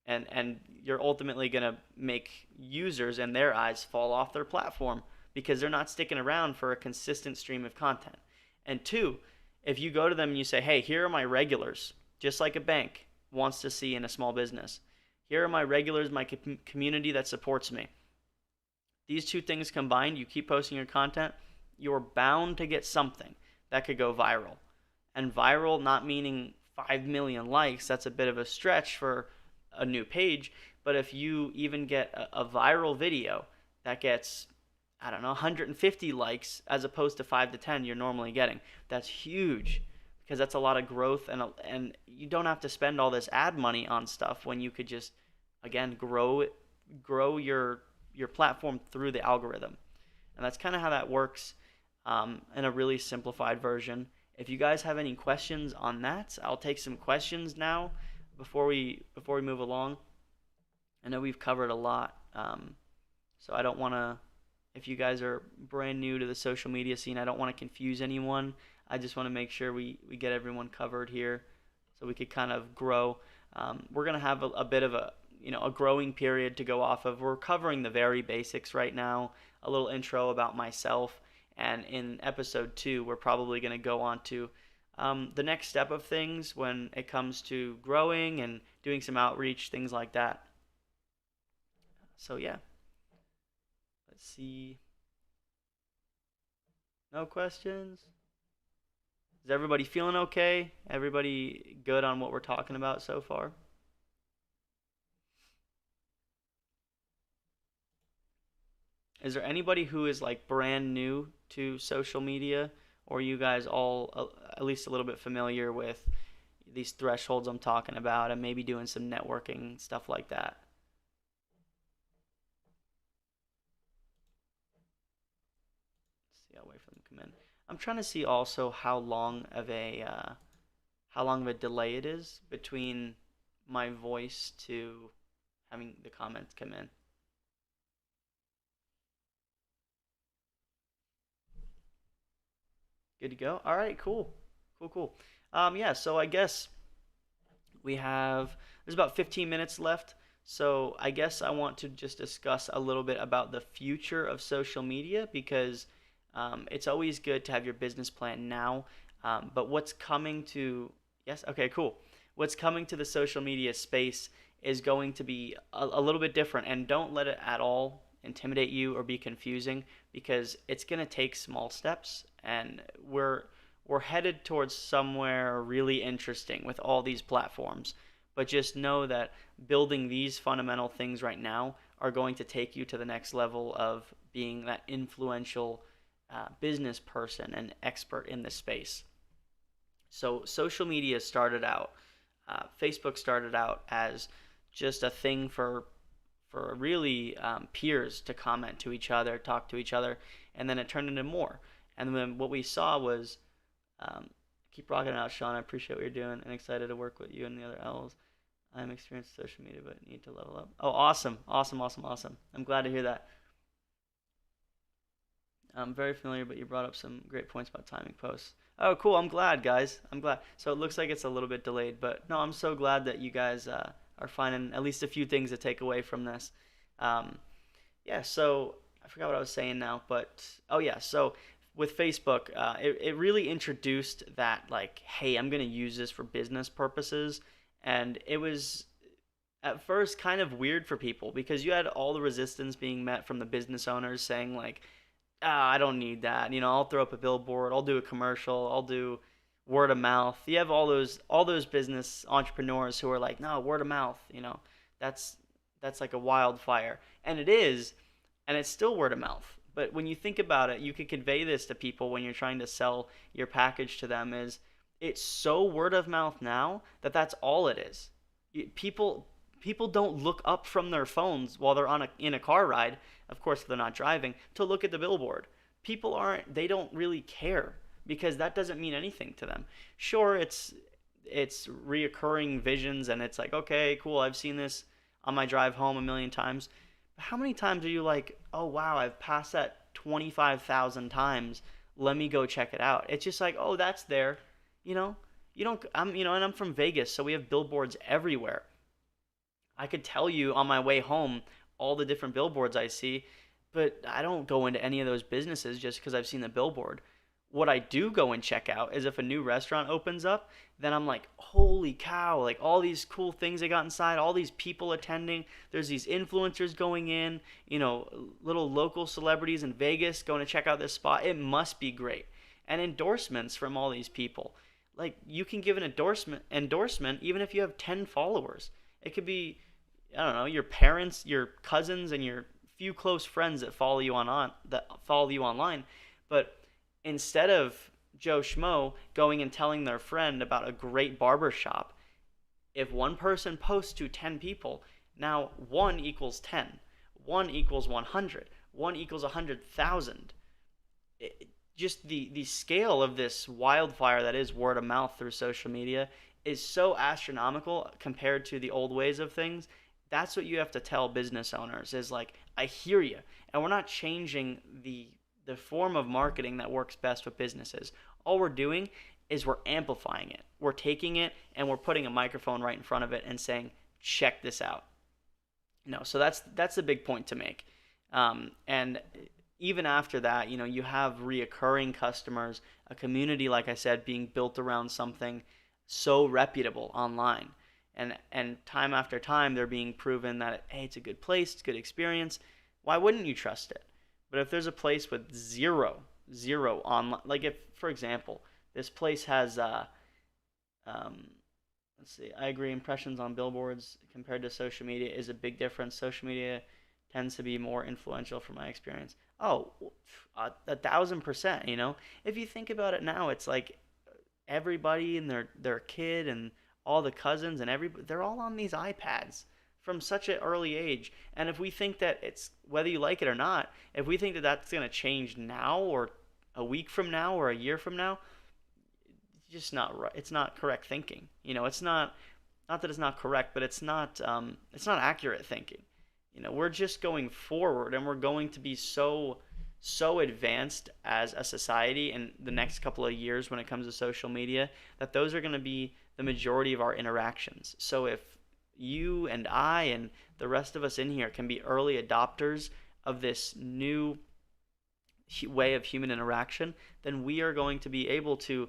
And you're ultimately going to make users in their eyes fall off their platform because they're not sticking around for a consistent stream of content. And two, if you go to them and you say, hey, here are my regulars, just like a bank wants to see in a small business. Here are my regulars, my community that supports me. These two things combined, you keep posting your content, you're bound to get something that could go viral. And viral not meaning 5 million likes, that's a bit of a stretch for a new page, but if you even get a viral video that gets, 150 likes as opposed to 5 to 10 you're normally getting, that's huge because that's a lot of growth, and you don't have to spend all this ad money on stuff when you could just, again, grow your platform through the algorithm. And that's kind of how that works in a really simplified version. If you guys have any questions on that, I'll take some questions now before we move along. I know we've covered a lot, so I don't want to, if you guys are brand new to the social media scene, I don't want to confuse anyone. I just want to make sure we get everyone covered here so we could kind of grow. We're going to have a bit of a growing period to go off of. We're covering the very basics right now, a little intro about myself. And in episode 2, we're probably going to go on to the next step of things when it comes to growing and doing some outreach, things like that. So, yeah, let's see. No questions? Is everybody feeling okay? Everybody good on what we're talking about so far? Is there anybody who is like brand new to social media, or you guys all at least a little bit familiar with these thresholds I'm talking about and maybe doing some networking stuff like that? Let's see, I'll wait for them to come in. I'm trying to see also how long of a delay it is between my voice to having the comments come in. Good to go. All right, cool, cool, cool. Yeah. So I guess we have there's about 15 minutes left. So I guess I want to just discuss a little bit about the future of social media because it's always good to have your business plan now. But what's coming to yes, okay, cool. What's coming to the social media space is going to be a little bit different, and don't let it at all intimidate you or be confusing because it's going to take small steps, and we're headed towards somewhere really interesting with all these platforms. But just know that building these fundamental things right now are going to take you to the next level of being that influential business person and expert in the space. So, social media started out, Facebook started out as just a thing for really peers to comment to each other, talk to each other, and then it turned into more. And then what we saw was keep rocking it out, Sean. I appreciate what you're doing and excited to work with you and the other L's. I'm experienced in social media, but need to level up. Oh, awesome, awesome, awesome, awesome. I'm glad to hear that. I'm very familiar, but you brought up some great points about timing posts. Oh, cool. I'm glad, guys. I'm glad. So it looks like it's a little bit delayed, but no, I'm so glad that you guys are finding at least a few things to take away from this. Um, yeah, so I forgot what I was saying now, but oh yeah, so with Facebook, it really introduced that like, hey, I'm gonna use this for business purposes, and it was at first kind of weird for people because you had all the resistance being met from the business owners saying like, ah, I don't need that. I'll throw up a billboard, I'll do a commercial, I'll do word of mouth. You have all those business entrepreneurs who are like, no, word of mouth. That's that's like a wildfire, and it is, and it's still word of mouth. But when you think about it, you could convey this to people when you're trying to sell your package to them. Is it's so word of mouth now that that's all it is. People don't look up from their phones while they're in a car ride, of course if they're not driving, to look at the billboard. They don't really care because that doesn't mean anything to them. Sure, it's reoccurring visions and it's like, okay, cool, I've seen this on my drive home a million times. But how many times are you like, oh wow, I've passed that 25,000 times. Let me go check it out. It's just like, oh, that's there. You know, you don't. And I'm from Vegas, so we have billboards everywhere. I could tell you on my way home all the different billboards I see, but I don't go into any of those businesses just because I've seen the billboard. What I do go and check out is if a new restaurant opens up, then I'm like, holy cow, like all these cool things they got inside, all these people attending. There's these influencers going in, little local celebrities in Vegas going to check out this spot. It must be great. And endorsements from all these people. Like you can give an endorsement even if you have 10 followers. It could be, I don't know, your parents, your cousins, and your few close friends that follow you online. But instead of Joe Schmo going and telling their friend about a great barber shop, if one person posts to 10 people, now 1 equals 10, 1 equals 100, 1 equals 100,000. Just the scale of this wildfire that is word of mouth through social media is so astronomical compared to the old ways of things. That's what you have to tell business owners is like, I hear you, and we're not changing the form of marketing that works best with businesses. All we're doing is we're amplifying it. We're taking it and we're putting a microphone right in front of it and saying, check this out. No, so that's a big point to make. And even after that, you have reoccurring customers, a community, like I said, being built around something so reputable online. And time after time, they're being proven that, hey, it's a good place, it's a good experience. Why wouldn't you trust it? But if there's a place with zero online, like if, for example, this place has um, let's see. I agree. Impressions on billboards compared to social media is a big difference. Social media tends to be more influential from my experience. Oh, 1,000%. If you think about it now, it's like everybody and their kid and all the cousins and everybody, they're all on these iPads from such an early age. And if we think that it's, whether you like it or not, if we think that that's going to change now or a week from now or a year from now, just not right. It's not correct thinking. It's not that it's not correct, but it's not accurate thinking. We're just going forward, and we're going to be so advanced as a society in the next couple of years when it comes to social media that those are going to be the majority of our interactions. So if you and I and the rest of us in here can be early adopters of this new way of human interaction, then we are going to be able to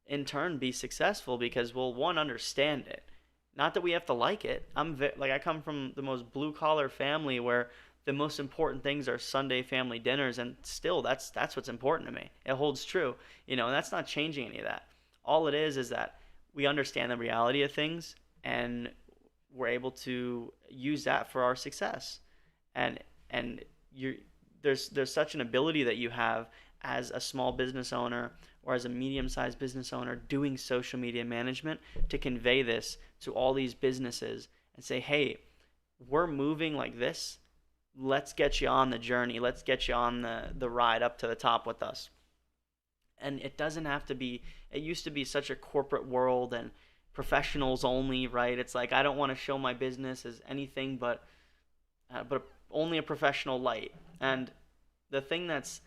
in turn be successful because we'll, one, understand it. Not that we have to like it. I come from the most blue collar family where the most important things are Sunday family dinners, and still that's what's important to me. It holds true, and that's not changing any of that. All it is that we understand the reality of things, and we're able to use that for our success. And you there's such an ability that you have as a small business owner or as a medium-sized business owner doing social media management to convey this to all these businesses and say, hey, we're moving like this. Let's get you on the journey. Let's get you on the ride up to the top with us. And it doesn't have to be, it used to be such a corporate world and professionals only, right? It's like, I don't want to show my business as anything but only a professional light. And the thing that's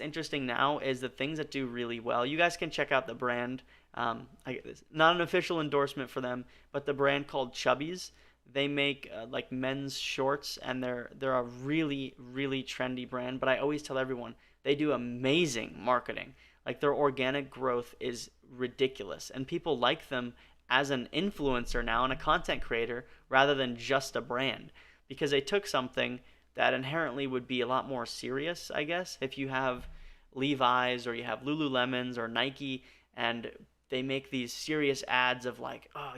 interesting now is the things that do really well. You guys can check out the brand. Not an official endorsement for them, but the brand called Chubbies. They make like men's shorts, and they're a really, really trendy brand. But I always tell everyone they do amazing marketing. Like their organic growth is ridiculous, and people like them as an influencer now and a content creator rather than just a brand, because they took something that inherently would be a lot more serious, I guess, if you have Levi's or you have Lululemons or Nike, and they make these serious ads of like, oh,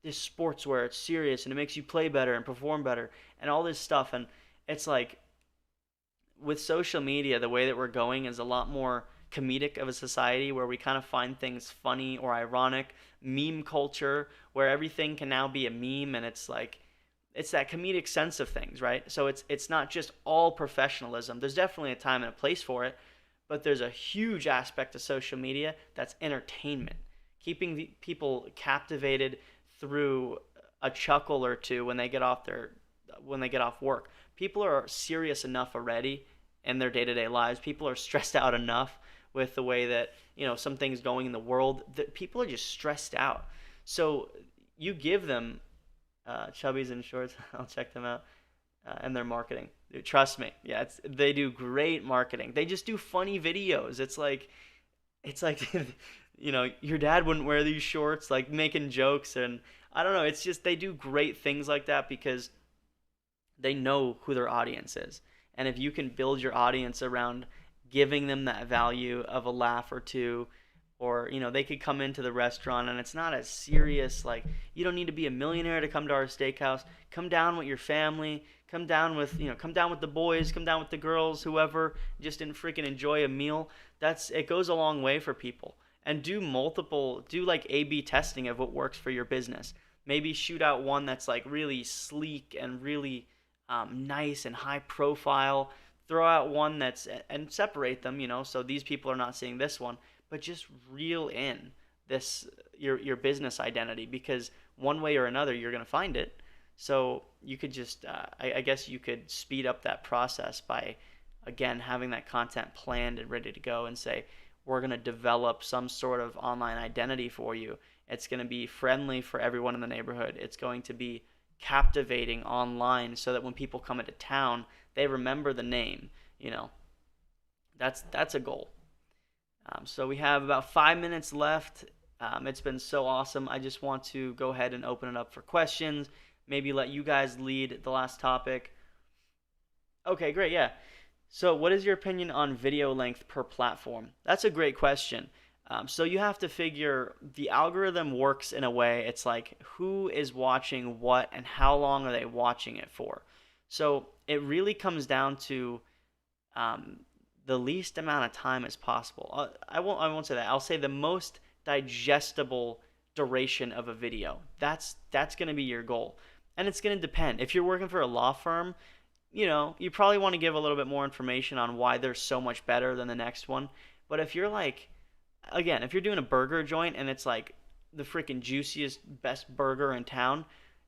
this sportswear, it's serious and it makes you play better and perform better and all this stuff. And it's like, with social media, the way that we're going is a lot more comedic of a society where we kind of find things funny or ironic. Meme culture, where everything can now be a meme, and it's like, it's that comedic sense of things, right? So it's not just all professionalism. There's definitely a time and a place for it, but there's a huge aspect of social media that's entertainment, keeping the people captivated through a chuckle or two when they get off work. People are serious enough already in their day-to-day lives. People are stressed out enough with the way that some things going in the world that people are just stressed out. So you give them Chubbies and Shorts. I'll check them out. And their marketing. Dude, trust me. Yeah, they do great marketing. They just do funny videos. It's like your dad wouldn't wear these shorts, like making jokes, and I don't know, it's just they do great things like that because they know who their audience is. And if you can build your audience around giving them that value of a laugh or two, or they could come into the restaurant and it's not as serious, like, you don't need to be a millionaire to come to our steakhouse. Come down with your family, come down with the boys, come down with the girls, whoever, just freaking enjoy a meal. It goes a long way for people. And do like A/B testing of what works for your business. Maybe shoot out one that's like really sleek and really nice and high profile. Throw out one and separate them, so these people are not seeing this one. But just reel in your business identity, because one way or another you're going to find it. So you could just I guess you could speed up that process by, again, having that content planned and ready to go, and say, we're going to develop some sort of online identity for you. It's going to be friendly for everyone in the neighborhood. It's going to be captivating online so that when people come into town, they remember the name. You know, that's a goal. So we have about 5 minutes left. It's been so awesome. I just want to go ahead and open it up for questions. Maybe let you guys lead the last topic. Okay, great. Yeah. So, what is your opinion on video length per platform? That's a great question. So, you have to figure the algorithm works in a way, it's like who is watching what and how long are they watching it for. So, it really comes down to um, the least amount of time as possible. I won't say that. I'll say the most digestible duration of a video. That's going to be your goal. And it's going to depend. If you're working for a law firm, you probably want to give a little bit more information on why they're so much better than the next one. But if you're like, again, if you're doing a burger joint and it's like the freaking juiciest, best burger in town,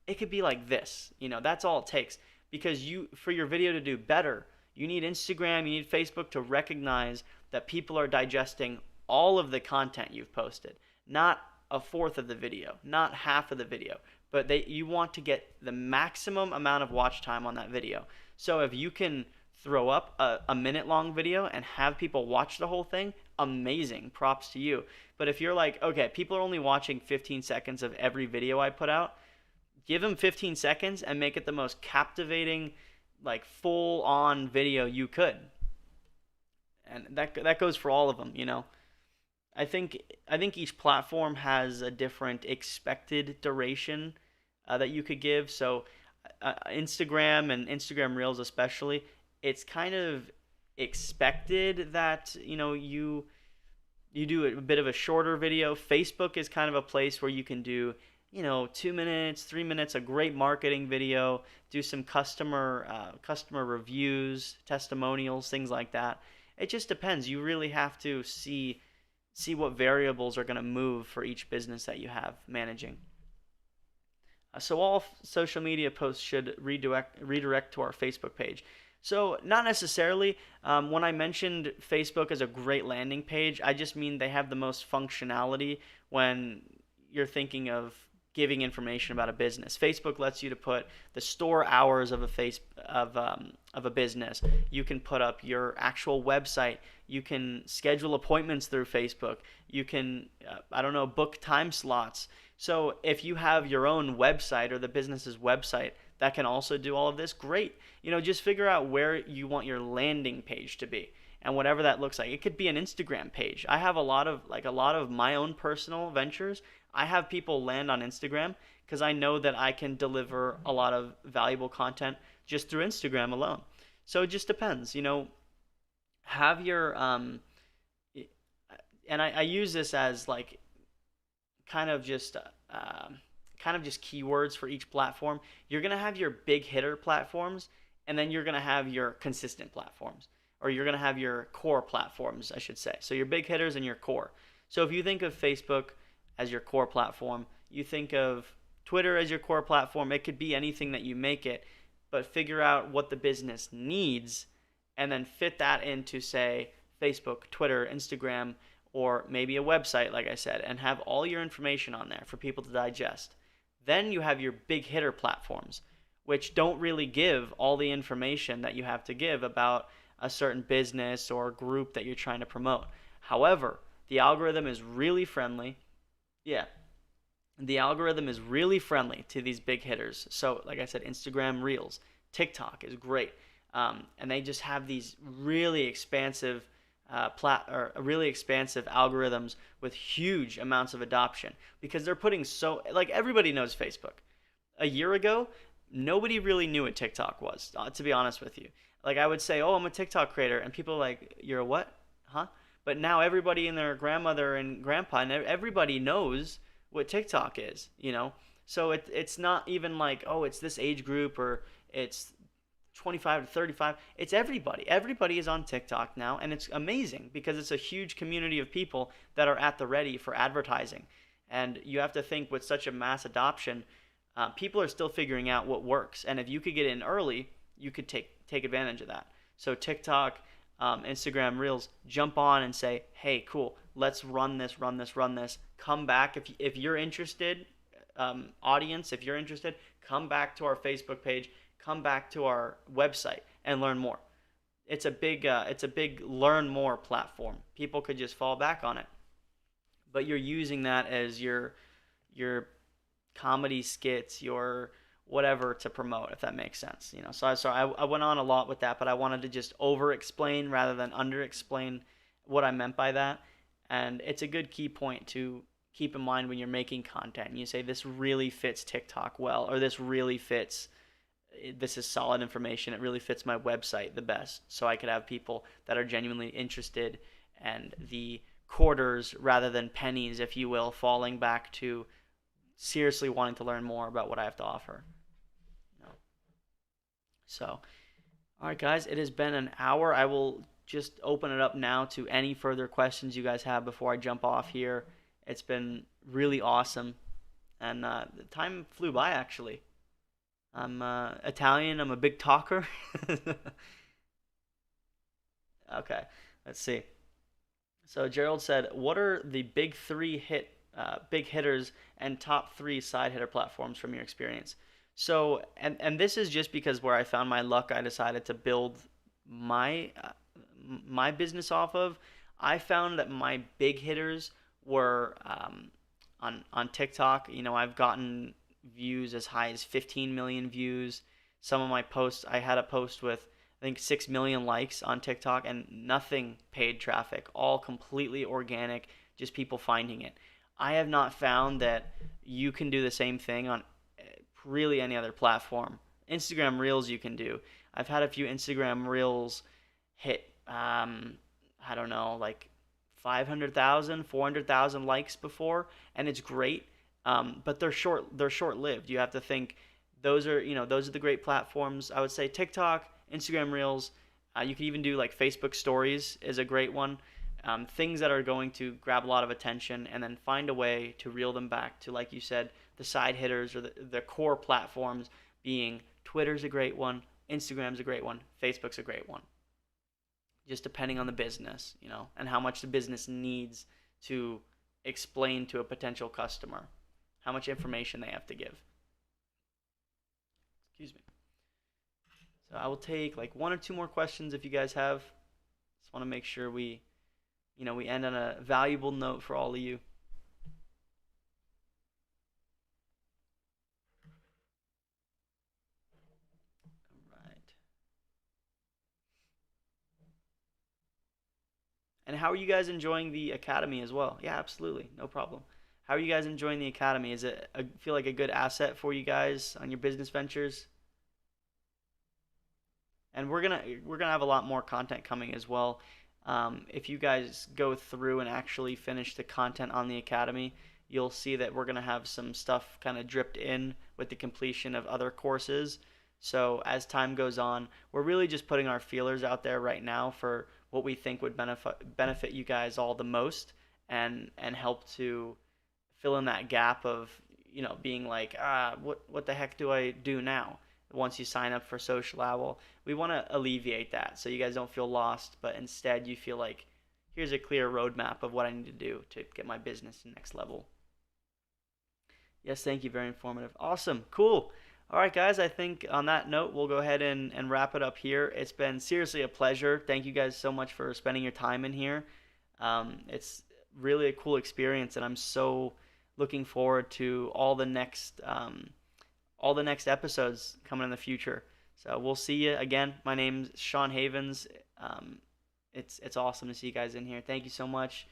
it could be like this. That's all it takes. Because for your video to do better, you need Instagram, you need Facebook to recognize that people are digesting all of the content you've posted, not a fourth of the video, not half of the video, but you want to get the maximum amount of watch time on that video. So if you can throw up a minute long video and have people watch the whole thing, amazing, props to you. But if you're like, okay, people are only watching 15 seconds of every video I put out, give them 15 seconds and make it the most captivating, like full on video you could. And that goes for all of them. I think each platform has a different expected duration that you could give. So Instagram and Instagram Reels especially, it's kind of expected that you do a bit of a shorter video. Facebook is kind of a place where you can do 2 minutes, 3 minutes, a great marketing video, do some customer reviews, testimonials, things like that. It just depends. You really have to see what variables are going to move for each business that you have managing. So all social media posts should redirect to our Facebook page. So not necessarily. When I mentioned Facebook as a great landing page, I just mean they have the most functionality when you're thinking of giving information about a business. Facebook lets you to put the store hours of a business. You can put up your actual website. You can schedule appointments through Facebook. You can, book time slots. So if you have your own website or the business's website that can also do all of this, great. Just figure out where you want your landing page to be. And whatever that looks like, it could be an Instagram page. I have a lot of my own personal ventures. I have people land on Instagram because I know that I can deliver a lot of valuable content just through Instagram alone. So it just depends, have your and I use this as like kind of just keywords for each platform. You're gonna have your big hitter platforms, and then you're gonna have your consistent platforms, or you're gonna have your core platforms, I should say. So your big hitters and your core. So if you think of Facebook as your core platform, you think of Twitter as your core platform, it could be anything that you make it, but figure out what the business needs and then fit that into, say, Facebook, Twitter, Instagram, or maybe a website, like I said, and have all your information on there for people to digest. Then you have your big hitter platforms, which don't really give all the information that you have to give about a certain business or group that you're trying to promote. However, the algorithm is really friendly. Yeah, the algorithm is really friendly to these big hitters. So, like I said, Instagram Reels, TikTok is great, and they just have these really expansive algorithms with huge amounts of adoption because they're putting everybody knows Facebook. A year ago, nobody really knew what TikTok was. To be honest with you, like I would say, "Oh, I'm a TikTok creator," and people are like, "You're a what? Huh?" But now everybody and their grandmother and grandpa and everybody knows what TikTok is, So it's not even like, oh, it's this age group or it's 25 to 35. It's everybody. Everybody is on TikTok now, and it's amazing because it's a huge community of people that are at the ready for advertising. And you have to think with such a mass adoption, people are still figuring out what works. And if you could get in early, you could take advantage of that. So TikTok, Instagram Reels, jump on and say, hey, cool, let's run this, run this, run this. Come back if you're interested, audience, if you're interested, come back to our Facebook page, come back to our website and learn more. It's a big learn more platform. People could just fall back on it, but you're using that as your comedy skits, your whatever to promote, if that makes sense. So I went on a lot with that, but I wanted to just over explain rather than under explain what I meant by that. And it's a good key point to keep in mind when you're making content. You say this really fits TikTok well, or this is solid information. It really fits my website the best. So I could have people that are genuinely interested, and the quarters rather than pennies, if you will, falling back to seriously wanting to learn more about what I have to offer. No. So, all right, guys, it has been an hour. I will just open it up now to any further questions you guys have before I jump off here. It's been really awesome, and the time flew by, actually. I'm Italian. I'm a big talker. Okay, let's see. So Gerald said, "What are the big hitters and top three side hitter platforms from your experience?" So, and this is just because where I found my luck, I decided to build my my business off of. I found that my big hitters were on TikTok. I've gotten views as high as 15 million views. Some of my posts, I had a post with I think 6 million likes on TikTok and nothing paid traffic, all completely organic, just people finding it. I have not found that you can do the same thing on really any other platform. Instagram Reels you can do. I've had a few Instagram Reels hit, I don't know, like 500,000, 400,000 likes before, and it's great. But they're short-lived. You have to think those are the great platforms. I would say TikTok, Instagram Reels. You can even do like Facebook Stories is a great one. Things that are going to grab a lot of attention, and then find a way to reel them back to, like you said, the side hitters or the core platforms, being Twitter's a great one, Instagram's a great one, Facebook's a great one. Just depending on the business, and how much the business needs to explain to a potential customer, how much information they have to give. Excuse me. So I will take like one or two more questions if you guys have. Just want to make sure we end on a valuable note for all of you. All right. And how are you guys enjoying the academy as well? Yeah, absolutely, no problem. How are you guys enjoying the academy? Is it feel like a good asset for you guys on your business ventures? And we're gonna have a lot more content coming as well. If you guys go through and actually finish the content on the academy, you'll see that we're gonna have some stuff kind of dripped in with the completion of other courses. So as time goes on, we're really just putting our feelers out there right now for what we think would benefit you guys all the most, and help to fill in that gap of being like, what the heck do I do now once you sign up for Social Owl. We want to alleviate that so you guys don't feel lost, but instead you feel like here's a clear roadmap of what I need to do to get my business to the next level. Yes, thank you, very informative. Awesome, cool. All right, guys, I think on that note, we'll go ahead and wrap it up here. It's been seriously a pleasure. Thank you guys so much for spending your time in here. It's really a cool experience, and I'm so looking forward to all the next episodes coming in the future. So we'll see you again. My name's Sean Havens. It's awesome to see you guys in here. Thank you so much,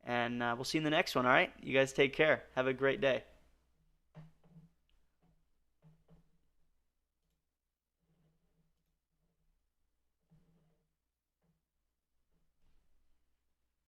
and we'll see you in the next one. All right, you guys take care. Have a great day.